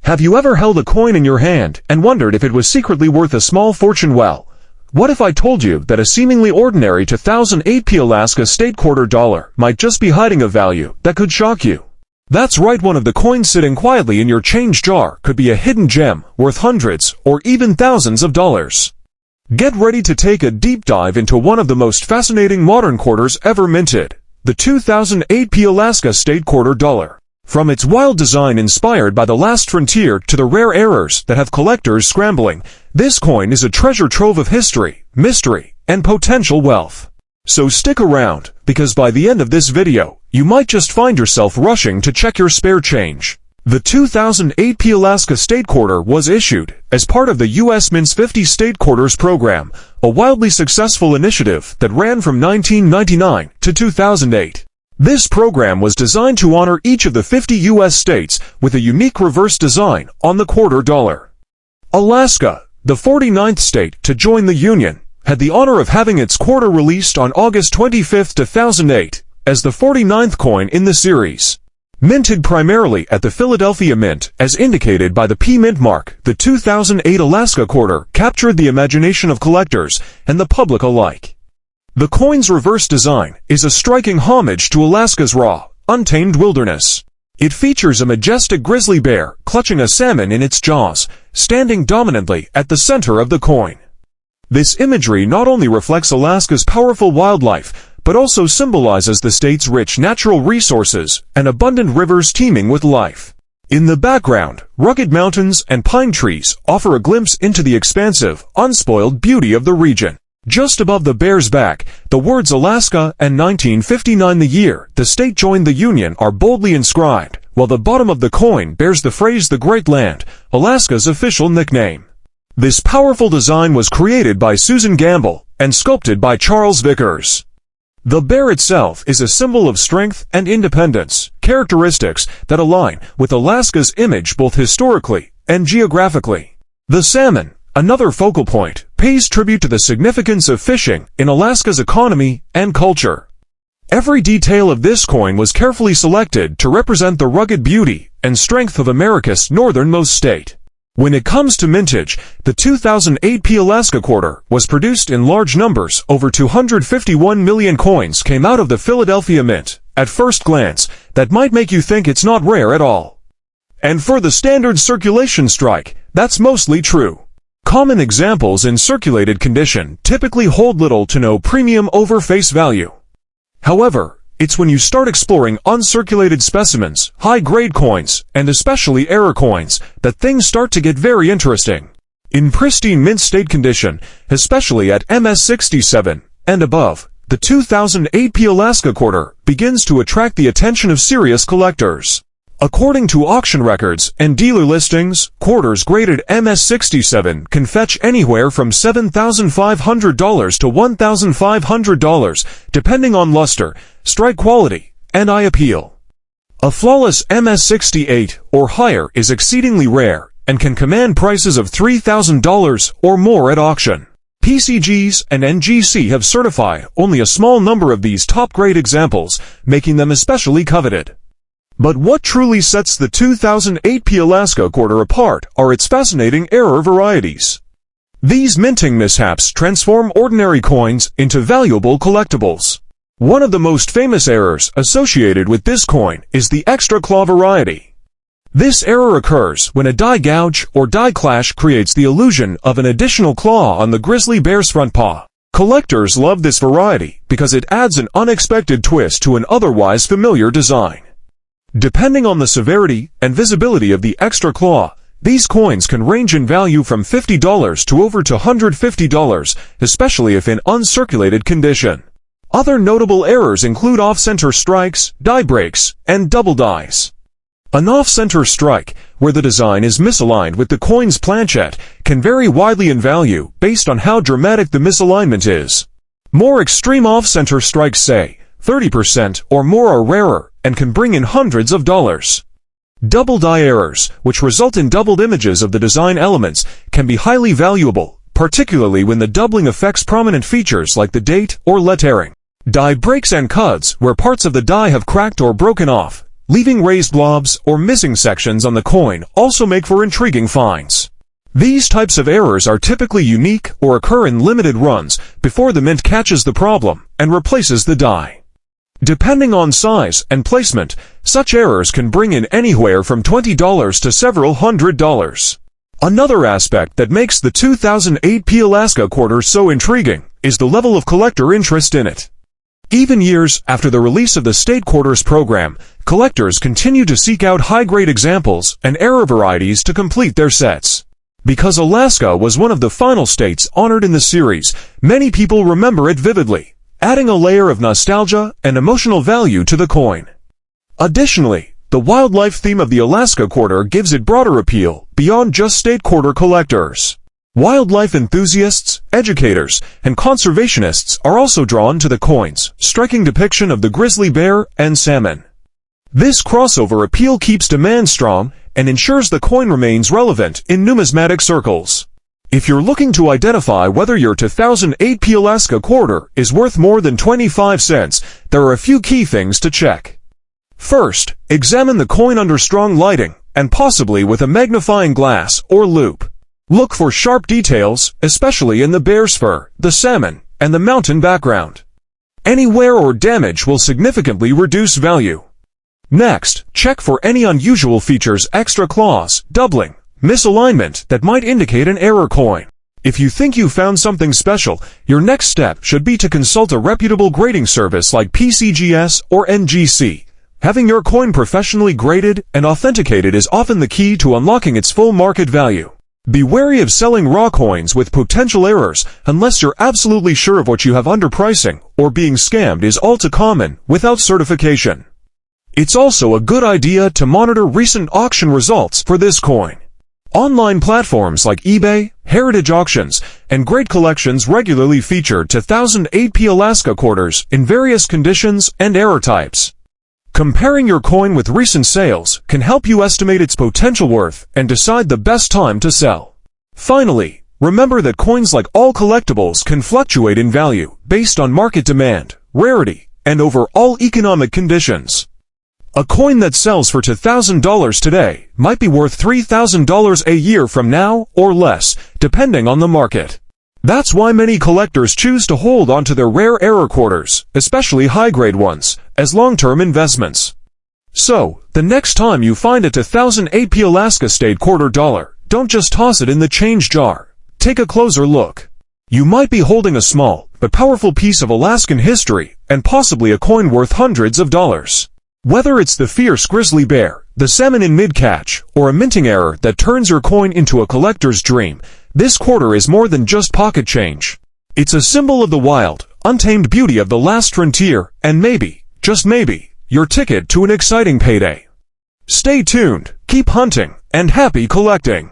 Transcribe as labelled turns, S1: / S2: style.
S1: Have you ever held a coin in your hand and wondered if it was secretly worth a small fortune? Well, what if I told you that a seemingly ordinary 2008 Alaska State quarter dollar might just be hiding a value that could shock you? That's right, one of the coins sitting quietly in your change jar could be a hidden gem worth hundreds or even thousands of dollars. Get ready to take a deep dive into one of the most fascinating modern quarters ever minted, the 2008 Alaska State quarter dollar. From its wild design inspired by the last frontier to the rare errors that have collectors scrambling, this coin is a treasure trove of history, mystery, and potential wealth. So stick around, because by the end of this video, you might just find yourself rushing to check your spare change. The 2008 Alaska State Quarter was issued as part of the U.S. Mint's 50 State Quarters program, a wildly successful initiative that ran from 1999 to 2008. This program was designed to honor each of the 50 U.S. states with a unique reverse design on the quarter dollar. Alaska, the 49th state to join the Union, had the honor of having its quarter released on August 25, 2008, as the 49th coin in the series. Minted primarily at the Philadelphia Mint, as indicated by the P Mint mark, the 2008 Alaska quarter captured the imagination of collectors and the public alike. The coin's reverse design is a striking homage to Alaska's raw, untamed wilderness. It features a majestic grizzly bear clutching a salmon in its jaws, standing dominantly at the center of the coin. This imagery not only reflects Alaska's powerful wildlife, but also symbolizes the state's rich natural resources and abundant rivers teeming with life. In the background, rugged mountains and pine trees offer a glimpse into the expansive, unspoiled beauty of the region. Just above the bear's back, the words Alaska and 1959, the year the state joined the Union, are boldly inscribed, while the bottom of the coin bears the phrase "the Great Land," Alaska's official nickname. This powerful design was created by Susan Gamble and sculpted by Charles Vickers. The bear itself is a symbol of strength and independence, characteristics that align with Alaska's image both historically and geographically. The salmon, another focal point, pays tribute to the significance of fishing in Alaska's economy and culture. Every detail of this coin was carefully selected to represent the rugged beauty and strength of America's northernmost state. When it comes to mintage, the 2008 Alaska quarter was produced in large numbers. Over 251 million coins came out of the Philadelphia Mint. At first glance, that might make you think it's not rare at all. And for the standard circulation strike, that's mostly true. Common examples in circulated condition typically hold little to no premium over face value. However, it's when you start exploring uncirculated specimens, high-grade coins, and especially error coins, that things start to get very interesting. In pristine mint state condition, especially at MS67 and above, the 2008 Alaska quarter begins to attract the attention of serious collectors. According to auction records and dealer listings, quarters graded MS67 can fetch anywhere from $7,500 to $1,500, depending on luster, strike quality, and eye appeal. A flawless MS68 or higher is exceedingly rare and can command prices of $3,000 or more at auction. PCGs and NGC have certified only a small number of these top-grade examples, making them especially coveted. But what truly sets the 2008 Alaska quarter apart are its fascinating error varieties. These minting mishaps transform ordinary coins into valuable collectibles. One of the most famous errors associated with this coin is the extra claw variety. This error occurs when a die gouge or die clash creates the illusion of an additional claw on the grizzly bear's front paw. Collectors love this variety because it adds an unexpected twist to an otherwise familiar design. Depending on the severity and visibility of the extra claw, these coins can range in value from $50 to over $150, especially if in uncirculated condition. Other notable errors include off-center strikes, die breaks, and double dies. An off-center strike, where the design is misaligned with the coin's planchet, can vary widely in value based on how dramatic the misalignment is. More extreme off-center strikes, say 30% or more, are rarer and can bring in hundreds of dollars. Double die errors, which result in doubled images of the design elements, can be highly valuable, particularly when the doubling affects prominent features like the date or lettering. Die breaks and cuts, where parts of the die have cracked or broken off, Leaving raised blobs or missing sections on the coin also make for intriguing finds. These types of errors are typically unique or occur in limited runs before the mint catches the problem and replaces the die. Depending on size and placement, such errors can bring in anywhere from $20 to several $100s. Another aspect that makes the 2008 Alaska quarter so intriguing is the level of collector interest in it. Even years after the release of the State Quarters program, collectors continue to seek out high-grade examples and error varieties to complete their sets. Because Alaska was one of the final states honored in the series, many people remember it vividly, adding a layer of nostalgia and emotional value to the coin. Additionally, the wildlife theme of the Alaska quarter gives it broader appeal beyond just state quarter collectors. Wildlife enthusiasts, educators, and conservationists are also drawn to the coin's striking depiction of the grizzly bear and salmon. This crossover appeal keeps demand strong and ensures the coin remains relevant in numismatic circles. If you're looking to identify whether your 2008 Alaska quarter is worth more than 25 cents, there are a few key things to check. First, examine the coin under strong lighting, and possibly with a magnifying glass or loupe. Look for sharp details, especially in the bear's fur, the salmon, and the mountain background. Any wear or damage will significantly reduce value. Next, check for any unusual features, extra claws, doubling, misalignment that might indicate an error coin. If you think you found something special, your next step should be to consult a reputable grading service like PCGS or NGC. Having your coin professionally graded and authenticated is often the key to unlocking its full market value. Be wary of selling raw coins with potential errors unless you're absolutely sure of what you have. Underpricing or being scammed is all too common without certification. It's also a good idea to monitor recent auction results for this coin. Online platforms like eBay, Heritage Auctions, and Great Collections regularly feature 2008 Alaska quarters in various conditions and error types. Comparing your coin with recent sales can help you estimate its potential worth and decide the best time to sell. Finally, remember that coins, like all collectibles, can fluctuate in value based on market demand, rarity, and overall economic conditions. A coin that sells for $2,000 today might be worth $3,000 a year from now or less, depending on the market. That's why many collectors choose to hold onto their rare error quarters, especially high-grade ones, as long-term investments. So, the next time you find a 2008 Alaska State quarter dollar, don't just toss it in the change jar. Take a closer look. You might be holding a small but powerful piece of Alaskan history and possibly a coin worth hundreds of dollars. Whether it's the fierce grizzly bear, the salmon in mid-catch, or a minting error that turns your coin into a collector's dream, this quarter is more than just pocket change. It's a symbol of the wild, untamed beauty of the last frontier, and maybe, just maybe, your ticket to an exciting payday. Stay tuned, keep hunting, and happy collecting!